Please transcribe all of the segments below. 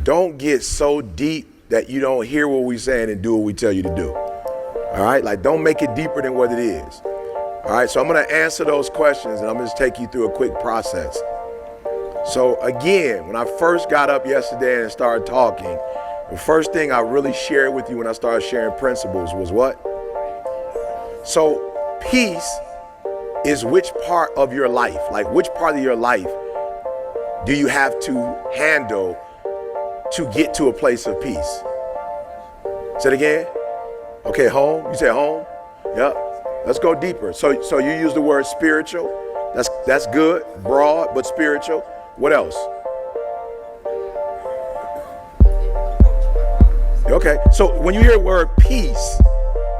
don't get so deep that you don't hear what we're saying and do what we tell you to do. All right, like don't make it deeper than what it is. All right, so I'm gonna answer those questions and I'm gonna just take you through a quick process. So again, when I first got up yesterday and started talking, the first thing I really shared with you when I started sharing principles was what? So peace is which part of your life, like which part of your life do you have to handle to get to a place of peace? Say it again. Okay, home. You say home? Yep. Let's go deeper. So you use the word spiritual. That's good, broad, but spiritual. What else? Okay, so when you hear the word peace,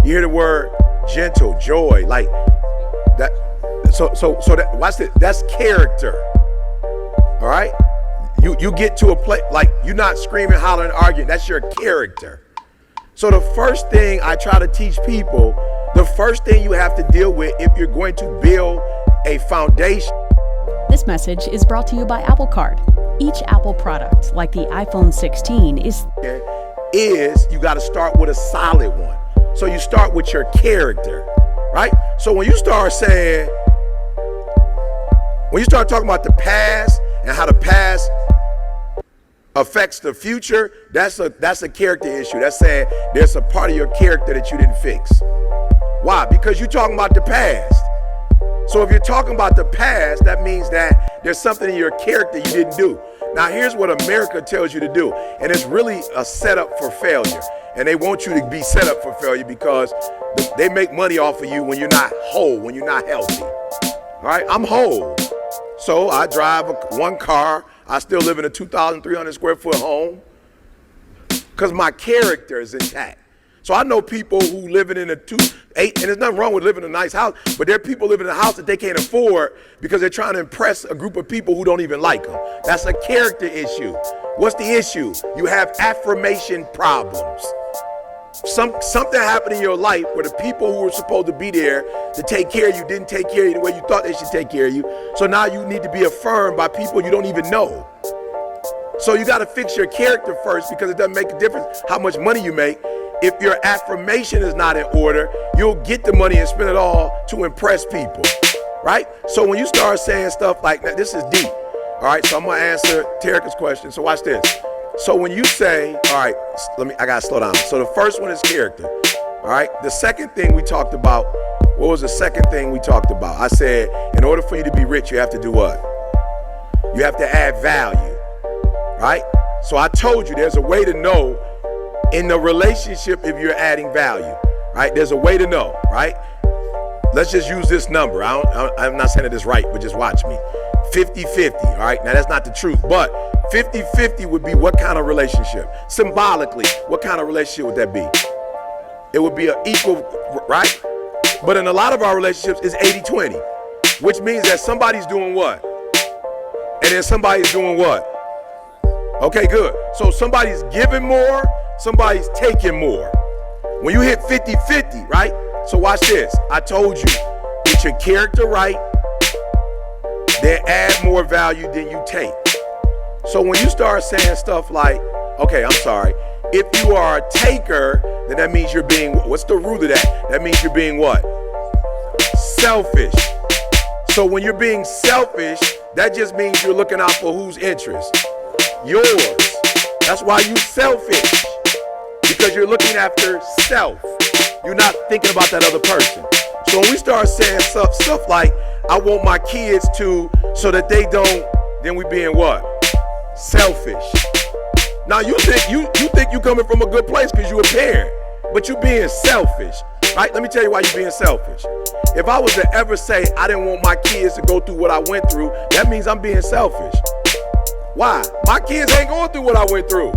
you hear the word gentle, joy, like that. So that, watch this. That's character. All right. You get to a place like you're not screaming, hollering, arguing. That's your character. So the first thing I try to teach people, the first thing you have to deal with if you're going to build a foundation. This message is brought to you by Apple Card. Each Apple product, like the iPhone 16, is you got to start with a solid one. So you start with your character, right? So when you start talking about the past and how the past affects the future, that's a character issue. That's saying there's a part of your character that you didn't fix. Why? Because you're talking about the past. So if you're talking about the past, that means that there's something in your character you didn't do. Now here's what America tells you to do, and it's really a setup for failure. And they want you to be set up for failure because they make money off of you when you're not whole, when you're not healthy. All right, I'm whole. So I drive one car. I still live in a 2,300 square foot home because my character is intact. So I know people who living in a 2.8, and there's nothing wrong with living in a nice house, but there are people living in a house that they can't afford because they're trying to impress a group of people who don't even like them. That's a character issue. What's the issue? You have affirmation problems. Something happened in your life where the people who were supposed to be there to take care of you didn't take care of you the way you thought they should take care of you. So now you need to be affirmed by people you don't even know. So you got to fix your character first because it doesn't make a difference how much money you make. If your affirmation is not in order, you'll get the money and spend it all to impress people, right? So when you start saying stuff like that, this is deep. All right, so I'm going to answer Terica's question. So watch this. So when you say, all right, I got to slow down. So the first one is character. All right. The second thing we talked about, what was the second thing we talked about? I said, in order for you to be rich, you have to do what? You have to add value, right? So I told you there's a way to know in the relationship if you're adding value, right? There's a way to know, right? Let's just use this number. I'm not saying it is right, but just watch me. 50-50, all right? Now that's not the truth, but 50-50 would be what kind of relationship? Symbolically, what kind of relationship would that be? It would be an equal, right? But in a lot of our relationships, it's 80-20, which means that somebody's doing what? And then somebody's doing what? Okay, good. So somebody's giving more, somebody's taking more. When you hit 50-50, right? So watch this. I told you, get your character right, then add more value than you take. So when you start saying stuff like, okay, I'm sorry, if you are a taker, then that means you're being, what's the root of that? That means you're being what? Selfish. So when you're being selfish, that just means you're looking out for whose interest? Yours. That's why you're selfish, because you're looking after self. You're not thinking about that other person. So when we start saying stuff like, I want my kids to, so that they don't, then we being what? Selfish. Now you think you coming from a good place because you're a parent, but you being selfish, right? Let me tell you why you're being selfish. If I was to ever say I didn't want my kids to go through what I went through, that means I'm being selfish. Why? My kids ain't going through what I went through.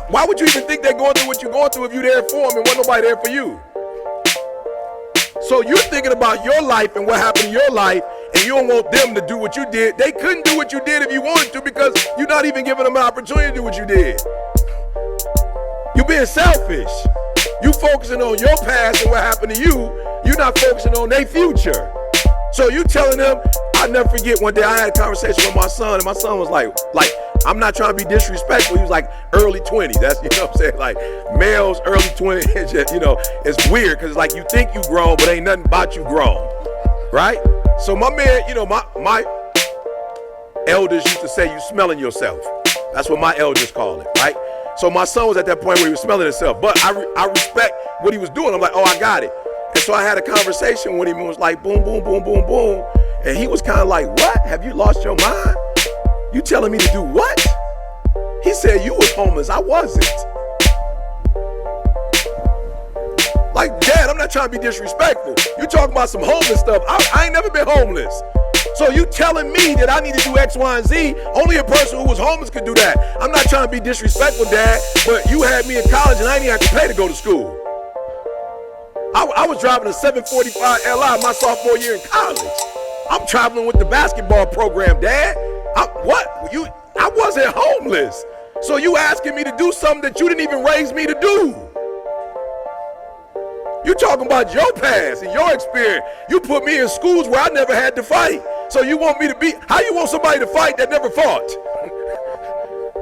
Why would you even think they're going through what you're going through if you're there for them and wasn't nobody there for you? So you're thinking about your life and what happened in your life, and you don't want them to do what you did. They couldn't do what you did if you wanted to because you're not even giving them an opportunity to do what you did. You're being selfish. You focusing on your past and what happened to you. You're not focusing on their future. So you telling them, I'll never forget one day I had a conversation with my son, and my son was like I'm not trying to be disrespectful. He was like early 20s. That's, you know what I'm saying? Like males, early 20s, you know, it's weird because it's like you think you grown, but ain't nothing about you grown, right? So my man, you know, my elders used to say, you smelling yourself. That's what my elders call it, right? So my son was at that point where he was smelling himself, but I respect what he was doing. I'm like, oh, I got it. And so I had a conversation with him and was like, boom, boom, boom, boom, boom. And he was kind of like, what? Have you lost your mind? You telling me to do what? He said, you was homeless. I wasn't. Like, Dad, I'm not trying to be disrespectful. You talking about some homeless stuff. I ain't never been homeless. So you telling me that I need to do X, Y, and Z? Only a person who was homeless could do that. I'm not trying to be disrespectful, Dad, but you had me in college and I didn't even have to pay to go to school. I was driving a 745 Li my sophomore year in college. I'm traveling with the basketball program, Dad. I wasn't homeless. So you asking me to do something that you didn't even raise me to do. You talking about your past and your experience. You put me in schools where I never had to fight. So you want me to be, how you want somebody to fight that never fought?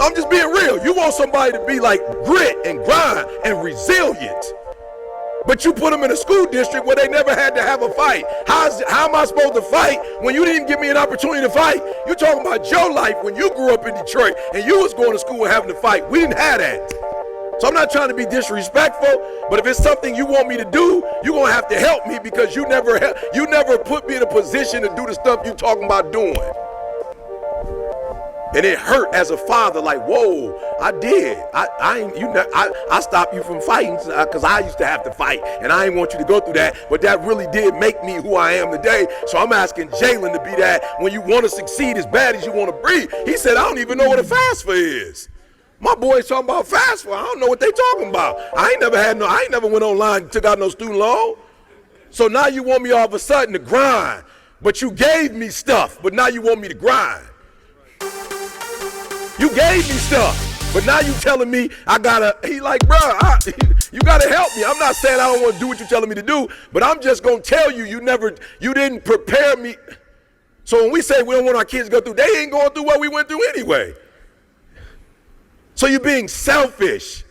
I'm just being real. You want somebody to be like grit and grind and resilient. But you put them in a school district where they never had to have a fight. How am I supposed to fight when you didn't give me an opportunity to fight? You're talking about your life when you grew up in Detroit and you was going to school and having to fight. We didn't have that. So I'm not trying to be disrespectful, but if it's something you want me to do, you're going to have to help me because you never put me in a position to do the stuff you talking about doing. And it hurt as a father, like, whoa, I did. I stopped you from fighting because I used to have to fight, and I didn't want you to go through that, but that really did make me who I am today. So I'm asking Jalen to be that when you want to succeed as bad as you want to breathe. He said, I don't even know what a FAFSA is. My boys talking about FAFSA. I don't know what they talking about. I ain't never went online and took out no student loan. So now you want me all of a sudden to grind, but you gave me stuff, but now you want me to grind. You gave me stuff, but now you telling me he like, bruh, you gotta help me. I'm not saying I don't want to do what you're telling me to do, but I'm just gonna tell you, you didn't prepare me. So when we say we don't want our kids to go through, they ain't going through what we went through anyway. So you're being selfish.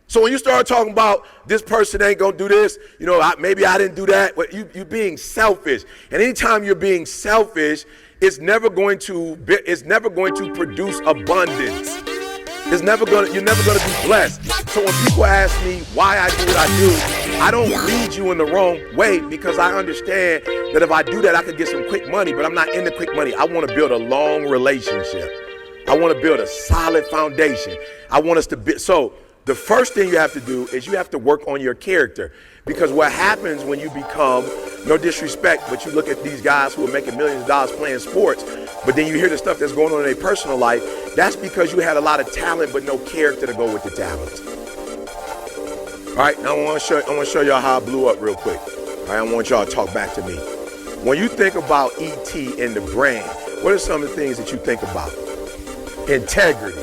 So when you start talking about this person ain't gonna do this, you know, maybe I didn't do that, but you're being selfish. And anytime you're being selfish, it's never going to produce abundance. You're never gonna be blessed. So when people ask me why I do what I do, I don't lead you in the wrong way because I understand that if I do that, I could get some quick money, but I'm not into quick money. I want to build a long relationship. I want to build a solid foundation. I want us to build. So the first thing you have to do is you have to work on your character. Because what happens when you become, no disrespect, but you look at these guys who are making millions of dollars playing sports, but then you hear the stuff that's going on in their personal life, that's because you had a lot of talent but no character to go with the talent. All right, now I want to show y'all how I blew up real quick. All right, I want y'all to talk back to me. When you think about ET and the brand, what are some of the things that you think about? Integrity.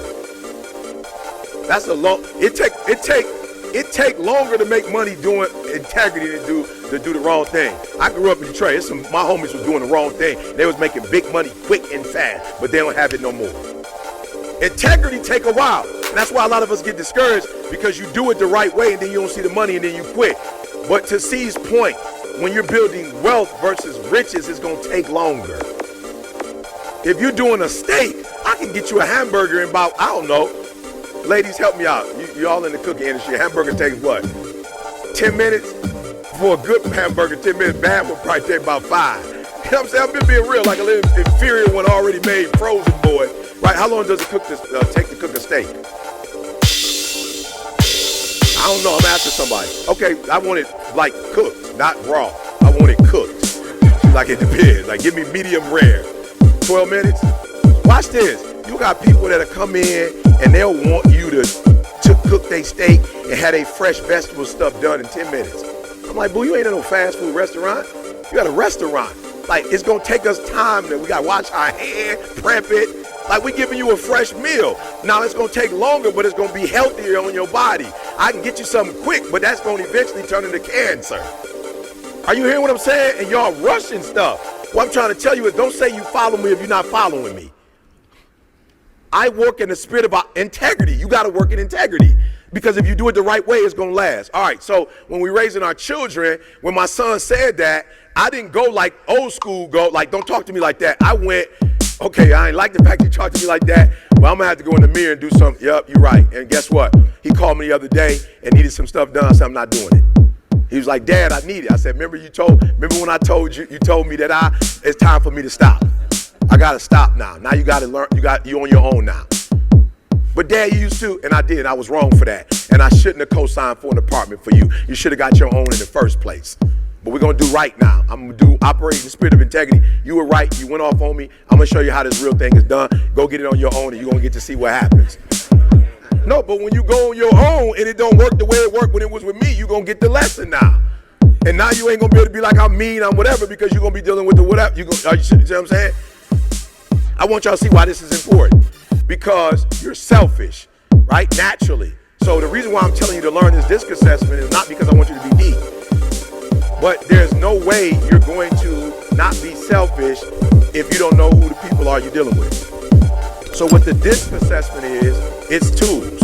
That's it take longer to make money doing integrity than do the wrong thing. I grew up in Detroit. My homies was doing the wrong thing. They was making big money quick and fast, but they don't have it no more. Integrity take a while. And that's why a lot of us get discouraged because you do it the right way and then you don't see the money and then you quit. But to C's point, when you're building wealth versus riches, it's gonna take longer. If you're doing a steak, I can get you a hamburger in about, I don't know. Ladies, help me out. You all in the cooking industry. A hamburger takes what? 10 minutes? For a good hamburger, 10 minutes. Bad one probably take about 5. You know what I'm saying? I'm just being real, like a little inferior one already made frozen boy. Right? How long does it take to cook a steak? I don't know. I'm asking somebody. Okay, I want it like cooked, not raw. I want it cooked. She's like, it depends. Like, give me medium rare. 12 minutes? Watch this. You got people that'll come in and they'll want you to cook their steak and have their fresh vegetable stuff done in 10 minutes. I'm like, boo, you ain't at no fast food restaurant. You got a restaurant. Like, it's gonna take us time that we gotta wash our hand, prep it. Like, we giving you a fresh meal. Now it's gonna take longer, but it's gonna be healthier on your body. I can get you something quick, but that's gonna eventually turn into cancer. Are you hearing what I'm saying? And y'all rushing stuff. What I'm trying to tell you is don't say you follow me if you're not following me. I work in the spirit of integrity. You got to work in integrity. Because if you do it the right way, it's going to last. All right, so when we're raising our children, when my son said that, I didn't go like old school go, like, don't talk to me like that. I went, okay, I ain't like the fact you talk to me like that, but I'm going to have to go in the mirror and do something. Yep, you're right. And guess what? He called me the other day and needed some stuff done. I said, I'm not doing it. He was like, Dad, I need it. I said, remember when I told you told me that it's time for me to stop. I got to stop now. Now you got to learn, you on your own now. But Dad, you used to, and I did. I was wrong for that. And I shouldn't have co-signed for an apartment for you. You should have got your own in the first place. But we're going to do right now. I'm going to operate in the spirit of integrity. You were right. You went off on me. I'm going to show you how this real thing is done. Go get it on your own, and you're going to get to see what happens. No, but when you go on your own and it don't work the way it worked when it was with me, you're going to get the lesson now. And now you ain't going to be able to be like, I'm mean, I'm whatever, because you're going to be dealing with the whatever. You see what I'm saying? I want y'all to see why this is important. Because you're selfish, right? Naturally. So the reason why I'm telling you to learn this DISC assessment is not because I want you to be deep. But there's no way you're going to not be selfish if you don't know who the people are you're dealing with. So what the DISC assessment is, it's tools.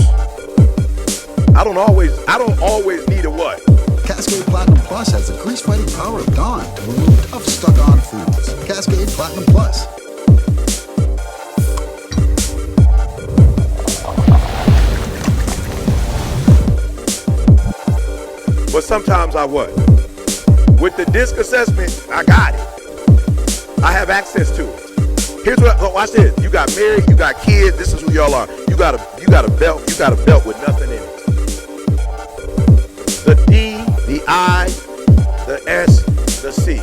I don't always need a what? Cascade Platinum Plus has the grease-fighting power of Dawn to remove tough, stuck-on foods. Cascade Platinum Plus. But sometimes I what? With the DISC assessment, I got it. I have access to it. Here's what watch this. You got married, you got kids, this is who y'all are. You got a belt with nothing in it. The D, the I, the S, the C.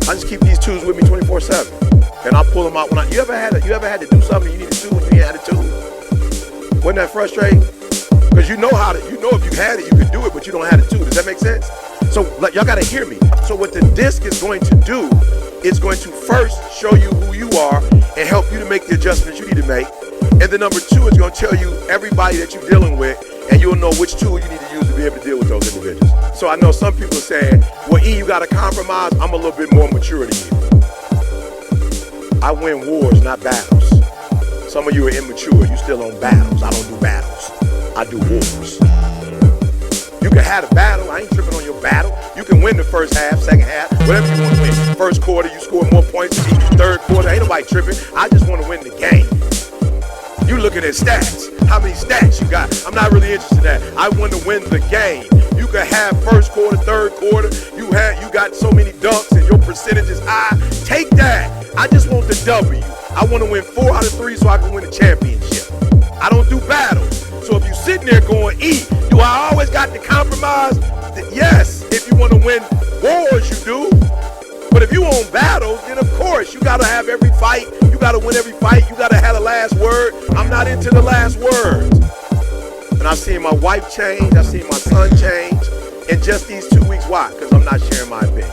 I just keep these tools with me 24/7. And I'll pull them out when you ever had to do something you needed to and you had a tool? Wasn't that frustrating? Because you know if you had it, you could do it, but you don't have it too. Does that make sense? So y'all gotta hear me. So what the DISC is going to do, it's going to first show you who you are and help you to make the adjustments you need to make. And then number two, it's gonna tell you everybody that you're dealing with, and you'll know which tool you need to use to be able to deal with those individuals. So I know some people are saying, well, E, you gotta compromise. I'm a little bit more mature than you. I win wars, not battles. Some of you are immature. You still on battles. I don't do battles. I do wars. You can have a battle. I ain't tripping on your battle. You can win the first half, second half, whatever you want to win. First quarter, you score more points. Third quarter, ain't nobody tripping. I just want to win the game. You looking at stats. How many stats you got? I'm not really interested in that. I want to win the game. You can have first quarter, third quarter. You got so many dunks and your percentage is high. Take that. I just want the W. I want to win 4 out of 3 so I can win a championship. I don't do battles. So if you're sitting there going, E, do I always got to compromise? Yes, if you want to win wars, you do. But if you on battles, then of course you got to have every fight. You got to win every fight. You got to have the last word. I'm not into the last words. And I've seen my wife change. I've seen my son change in just these 2 weeks. Why? Because I'm not sharing my opinion.